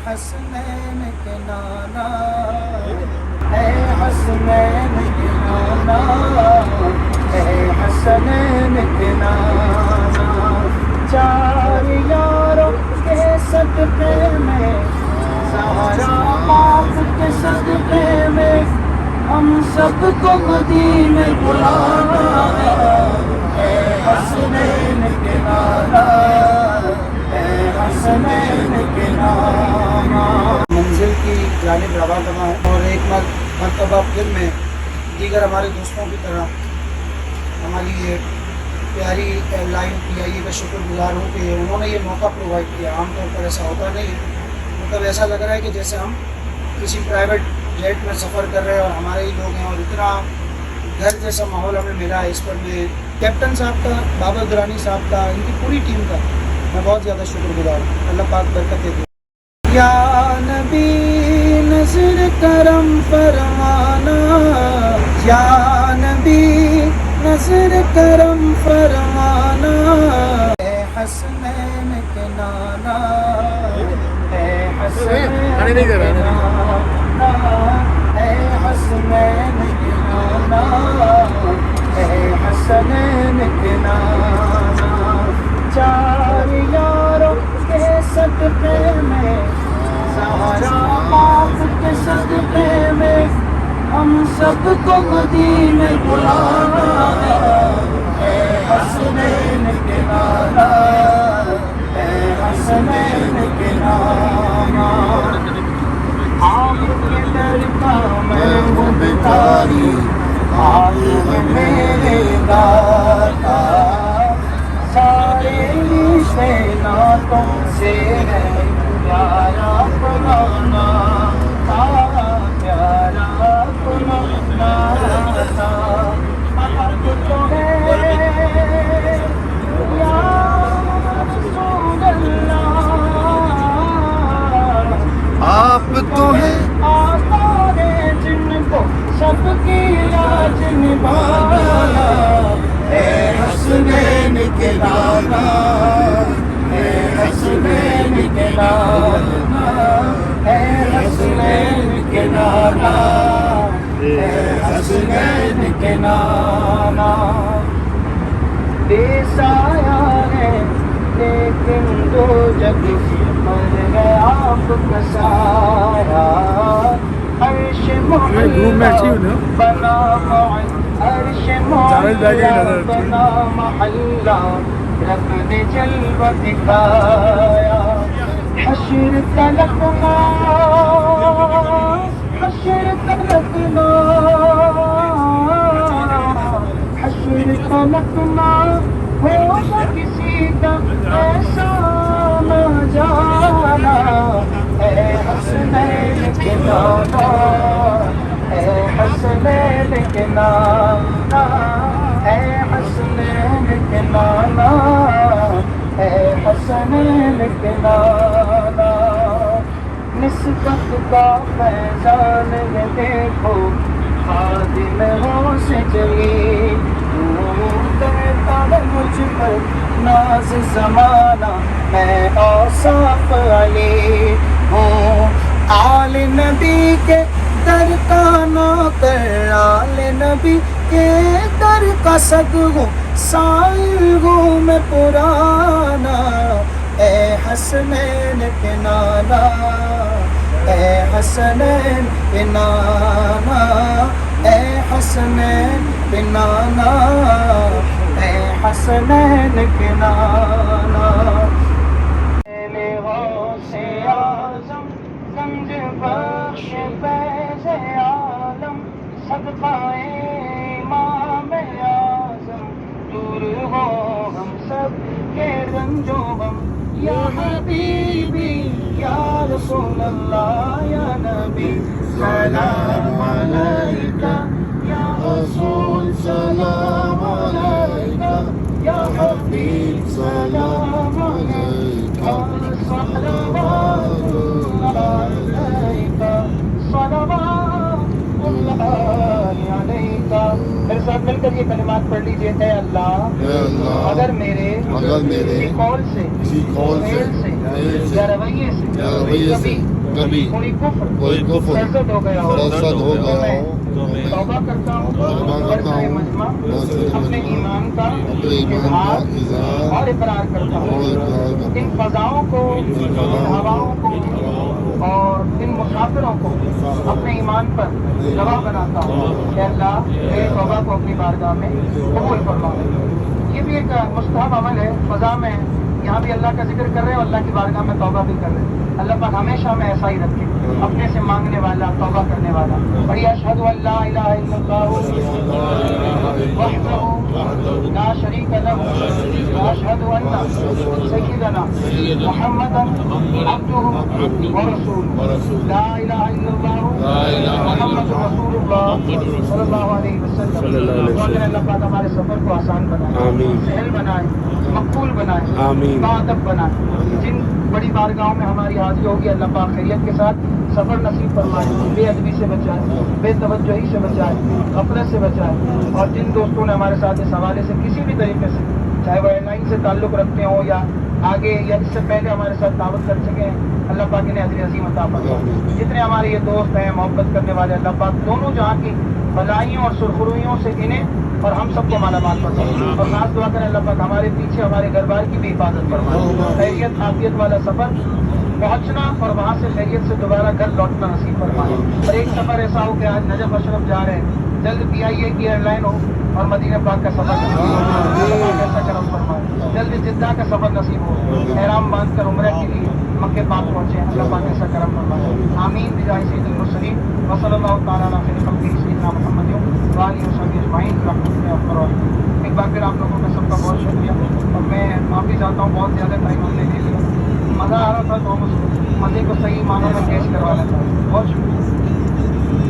حسنین کے نانا، اے حسنین کے نانا، اے حسنین کے نانا، چار یاروں کے صدقے میں، زہرا پاک کے صدقے میں، ہم سب کو مدینے بلانا، اے حسنین کے نانا، اے حسنین کے نانا۔ منزل کی جانب رواں کرنا ہے اور ایک مرتبہ پھر میں دیگر ہمارے دوستوں کی طرح ہماری یہ پیاری لائن پی آئی اے کا شکر گزار ہوں کہ انہوں نے یہ موقع پرووائڈ کیا۔ عام طور پر ایسا ہوتا نہیں ہے، مطلب ایسا لگ رہا ہے کہ جیسے ہم کسی پرائیویٹ جیٹ میں سفر کر رہے ہیں اور ہمارے ہی لوگ ہیں، اور اتنا گھر جیسا ماحول ہمیں ملا ہے۔ اس پر میں کیپٹن صاحب کا، بابر درانی صاحب کا، ان کی پوری ٹیم کا میں بہت زیادہ شکر گزار ہوں۔ اللہ پاک برکت دے۔ یا نبی نظر کرم فرمانا، یا نبی نظر کرم فرمانا، اے حسنین کے نانا، اے حسنین کے نانا، اے حسنین کے نانا، اے حسنین کے نانا، چار یاروں کے صدقے میں، زہرا پاک کے صدقے میں، ہم سب کو مدینے بلانا، اے حسنین کے نانا، اے حسنین کے نانا۔ آپ کے در کا میں ہوں بھکاری، آپ ہیں میرے داتا، سارے رشتے ناتوں سے ہے پیارا اپنا ناتا، پیارا اپنا ناتا۔ آپ تو ہے یا رسول اللہ، آپ تو ہے آقا ہے جن کو سب کی لاج نبھانا، اے حسنین کے نانا، اے حسنین کے نانا، اے حسنین کے نانا، اے حسنین کے نانا۔ دیس آیا ہے لیکن دو جگ پر ہے آپ کا سایہ، عرش معلا بنا عرش معلا بنا محلہ، رب نے جلوہ دکھایا، حشر تلقنا، حشر تلقنا، حشر تلقنا، ہوگا کسی کا ایسا نہ جانا، اے حسنین کے نانا، اے حسنین کے نانا، اے حسنین کے نانا، اے حسنین کے نانا۔ نسبت کا فیضان یہ دیکھو، خادم ہو سے چلی، کرتا ہے مجھ پر ناز زمانہ، میں اوصاف علی ہوں، آل نبی کے در کا نوکر، آل نبی کے در کا صد ہوں، سائل ہوں میں پرانا، اے حسنین کے نانا، اے حسنین کے نانا، اے حسنین کے نانا، اے حسنین کے نانا۔ میرے غوث اعظم گنج بخش فیض عالم، صدقہ امام اعظم، دور ہو ہم سب کے رنج و غم، یا حبیبی یا رسول اللہ، یا نبی سلام علیکہ، یا رسول سلام علیکہ، یا حبیب سلام علیکہ، صلوات اللہ علیکہ، صلوات اللہ علیکہ۔ میرے ساتھ مل کر یہ کلمات پڑھ لیجیے۔ اے اللہ، اگر میرے کسی قول سے، فعل سے، یا رویے سے کبھی کوئی کفر سرزد ہو گیا ہو تو میں توبہ کرتا ہوں اپنے ایمان کا اظہار اور اقرار کرتا ہوں. ان فضاؤں کو، ان ہواؤں کو اور ان مسافروں کو اپنے ایمان پر گواہ بناتا ہوں کہ اللہ میری توبہ کو اپنی بارگاہ میں قبول فرمائے. یہ بھی ایک مستحب عمل ہے. فضا میں یہاں بھی اللہ کا ذکر کر رہے ہیں اور اللہ کی بارگاہ میں توبہ بھی کر رہے ہیں. اللہ پاک ہمیشہ ہمیں ایسا ہی رکھے، اپنے سے مانگنے والا، توبہ کرنے والا. بڑی اشہد ان لا الہ الا اللہ وحدہ لا شریک لہ واشہد ان سیدنا محمدا عبدہ ورسولہ. لا الہ الا اللہ محمد رسول اللہ صلی اللہ علیہ وسلم. اللہ پاک ہمارے سفر کو آسان بنائے، سہل بنائے، مقبول بنائے، باادب بنائے. جن بڑی بارگاہوں میں ہماری حاضری ہوگی اللہ پاک خیریت کے ساتھ سفر نصیب فرمائے، بے ادبی سے بچائے، بے توجہی سے بچائے، غفلت سے بچائے. اور جن دوستوں نے ہمارے ساتھ اس حوالے سے کسی بھی طریقے سے، چاہے وہ ایئر لائن سے تعلق رکھتے ہوں یا آگے یا اس سے پہلے ہمارے ساتھ دعوت کر سکے ہیں، اللہ پاک انہیں اجر عظیم عطا فرمائے. جتنے ہمارے یہ دوست ہیں محبت کرنے والے، اللہ پاک دونوں جہاں کی بلائیوں اور سرخرویوں سے انہیں اور ہم سب کو مالا مال فرمائے. اور خاص دعا کریں اللہ پاک ہمارے پیچھے ہمارے گھر بار کی بھی حفاظت فرمائے. خیریت عافیت والا سفر پہنچنا اور وہاں سے خیریت سے دوبارہ گھر لوٹنا نصیب فرمائے. اور ایک سفر ایسا ہو کہ آج نجف اشرف جا رہے ہیں، جلد پی آئی اے کی ایئر لائن ہو اور مدینہ پاک کا سفر نصیب ہو. ایسا کرم فرمائے. جلد جدہ کا سفر نصیب ہو، احرام باندھ کر عمرہ کے لیے مکہ پاک پہنچے. اللہ پاک ایسا کرم فرمائے. آمین بجاہ سید المرسلین وصلی اللہ تعالیٰ علی خیر خلقہ سیدنا محمد وآلہ وصحبہ اجمعین برحمتہ یا ارحم الراحمین. ایک بار پھر آپ لوگوں کا سب کا بہت شکریہ اور میں معافی چاہتا ہوں بہت زیادہ ٹائم ہم نے لے لیا. مزہ آ رہا تھا تو ہم اس مزے کو صحیح معنوں میں پیش کروانا